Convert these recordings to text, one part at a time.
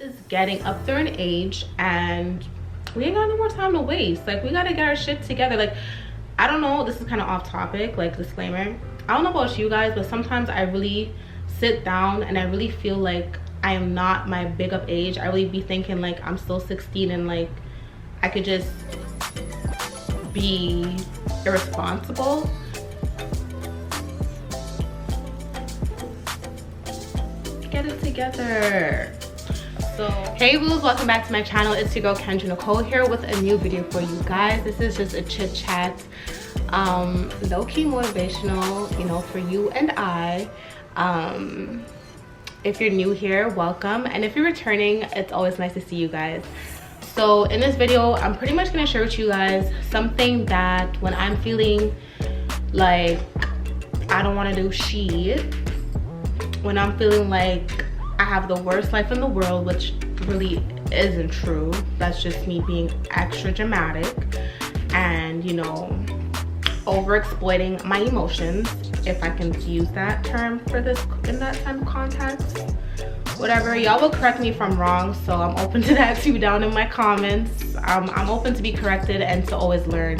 is getting up there in age and we ain't got no more time to waste. Like, we gotta get our shit together. Like, I don't know, this is kind of off topic, like disclaimer. I don't know about you guys, but sometimes I really sit down and I really feel like I am not my big up age. I really be thinking like I'm still 16 and like I could just be irresponsible. Get it together. So hey boos, welcome back to my channel. It's your girl Kendra Nicole here with a new video for you guys. This is just a chit chat, low-key motivational, you know, for you and I. If you're new here, welcome, and if you're returning, it's always nice to see you guys. So in this video, I'm pretty much gonna share with you guys something that when I'm feeling like I don't want to do shit, when I'm feeling like I have the worst life in the world, which really isn't true, that's just me being extra dramatic and, you know, over exploiting my emotions, if I can use that term for this in that type of context. Whatever, y'all will correct me if I'm wrong, so I'm open to that too down in my comments. I'm open to be corrected and to always learn.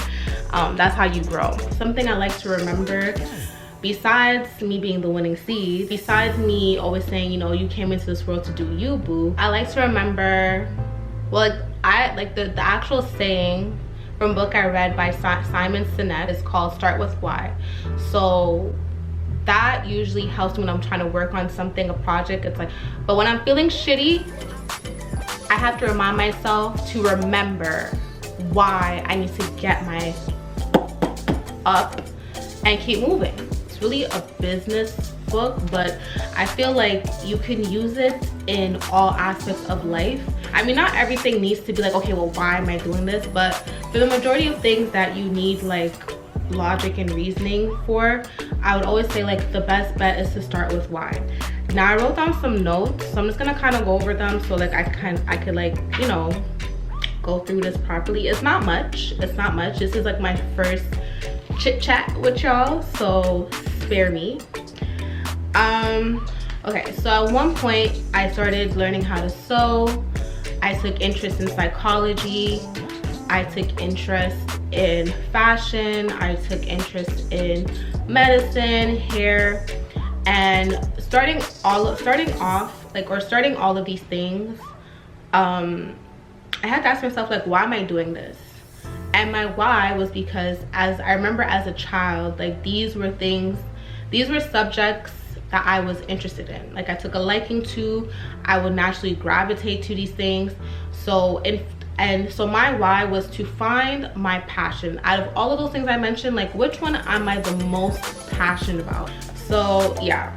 That's how you grow. Something I like to remember, besides me being the winning seed, besides me always saying, you know, you came into this world to do you, boo, I like to remember, well, I like the actual saying from a book I read by Simon Sinek is called Start With Why. So that usually helps me when I'm trying to work on something, a project. It's like, but when I'm feeling shitty, I have to remind myself to remember why I need to get my up and keep moving. It's really a business book, but I feel like you can use it in all aspects of life. I mean, not everything needs to be like, okay, well, why am I doing this? But for the majority of things that you need like logic and reasoning for, I would always say like the best bet is to start with why. Now I wrote down some notes, so I'm just gonna kind of go over them so like I could like, you know, go through this properly. It's not much. This is like my first chit chat with y'all, so spare me. Okay, so at one point I started learning how to sew. I took interest in psychology. I took interest in fashion. I took interest in medicine, hair, and starting all of these things, I had to ask myself, like, why am I doing this? And my why was because, as I remember as a child, like these were subjects that I was interested in. Like I took a liking to, I would naturally gravitate to these things. So my why was to find my passion. Out of all of those things I mentioned, like which one am I the most passionate about? So yeah,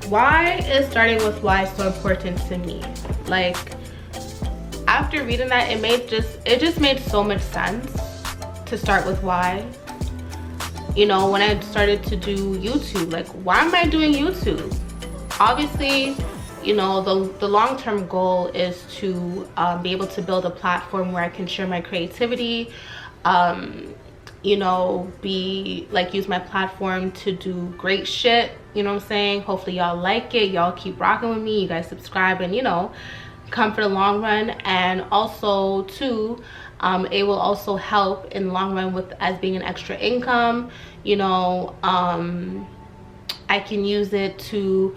why is starting with why so important to me? Like after reading that, it just made so much sense to start with why. You know, when I started to do YouTube, like why am I doing YouTube? Obviously, you know, the long-term goal is to be able to build a platform where I can share my creativity, you know, use my platform to do great shit, you know what I'm saying? Hopefully y'all like it, y'all keep rocking with me, you guys subscribe, and you know, come for the long run. And also too, it will also help in the long run with as being an extra income. You know, I can use it to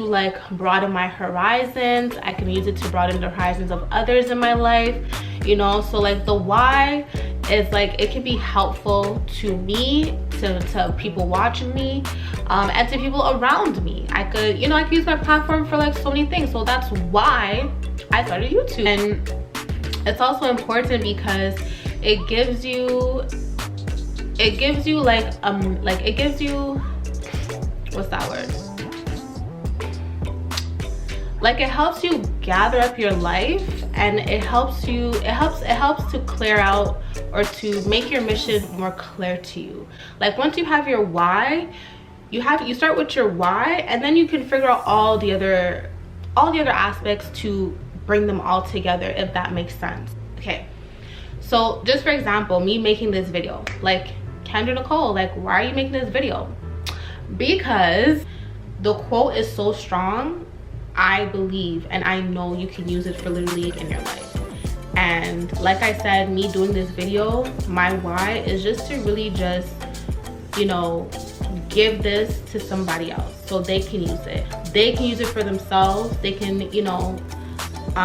like broaden my horizons. I can use it to broaden the horizons of others in my life, you know. So like the why is like, it can be helpful to me, to people watching me, and to people around me. I could use my platform for like so many things. So that's why I started YouTube. And it's also important because it gives you what's that word? Like it helps you gather up your life, and it helps to clear out or to make your mission more clear to you. Like once you have your why, you start with your why, and then you can figure out all the other aspects to bring them all together, if that makes sense. Okay, so just for example, me making this video, like Kendra Nicole, like why are you making this video? Because the quote is so strong. I believe and I know you can use it for literally in your life. And like I said, me doing this video, my why is just to really just, you know, give this to somebody else so they can use it. They can use it for themselves. They can, you know,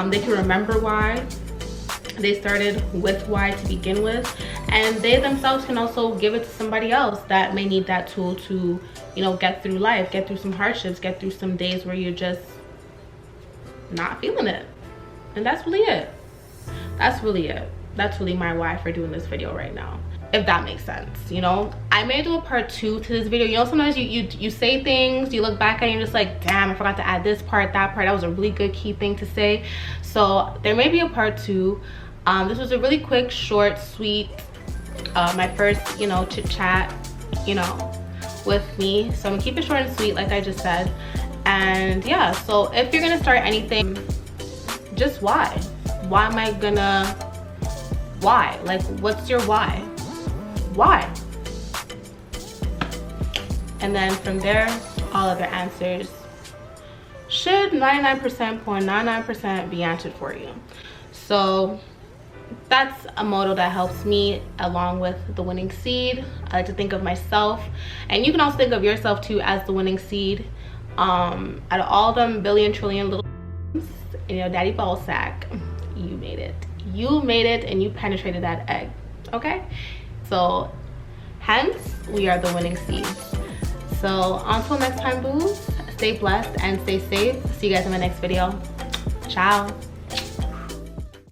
they can remember why they started with why to begin with, and they themselves can also give it to somebody else that may need that tool to, you know, get through life, get through some hardships, get through some days where you're just not feeling it. And that's really it. That's really it. That's really my why for doing this video right now, if that makes sense. You know, I may do a part 2 to this video. You know, sometimes you say things, you look back and you're just like, damn, I forgot to add this part, that part. That was a really good key thing to say. So there may be a part 2. This was a really quick, short, sweet, my first, you know, chit chat, you know, with me. So I'm gonna keep it short and sweet, like I just said. And yeah, so if you're gonna start anything, just why? Why am I gonna, why? Like, what's your why? Why? And then from there, all other answers should 99.99% be answered for you. So that's a motto that helps me along with the winning seed. I like to think of myself, and you can also think of yourself too as the winning seed. Out of all them billion trillion little in your daddy ball sack, you made it. You made it, and you penetrated that egg. Okay, so hence we are the winning seed. So until next time, boos, stay blessed and stay safe. See you guys in my next video. Ciao.